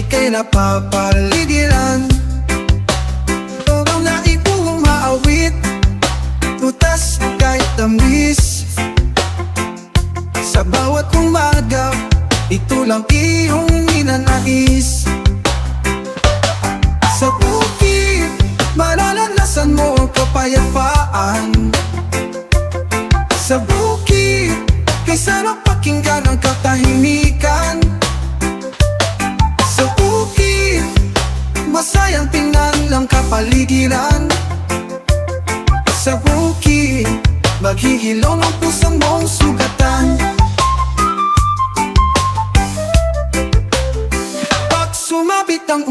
ika'y napapaligiran. Ang naibong maawit, tutas kahit tamis. Sa bawat umaga, ito lang iyong ninanais. Sa bukid, mararanasan mo ang kapayapaan. Sa bukid, kay sarap pakinggan ang katahimikan. Sa bukid, masayang tingnan lang kapaligiran. Sa bukid, maghihilom ang pusong mong sugatan. Pag sumabit ang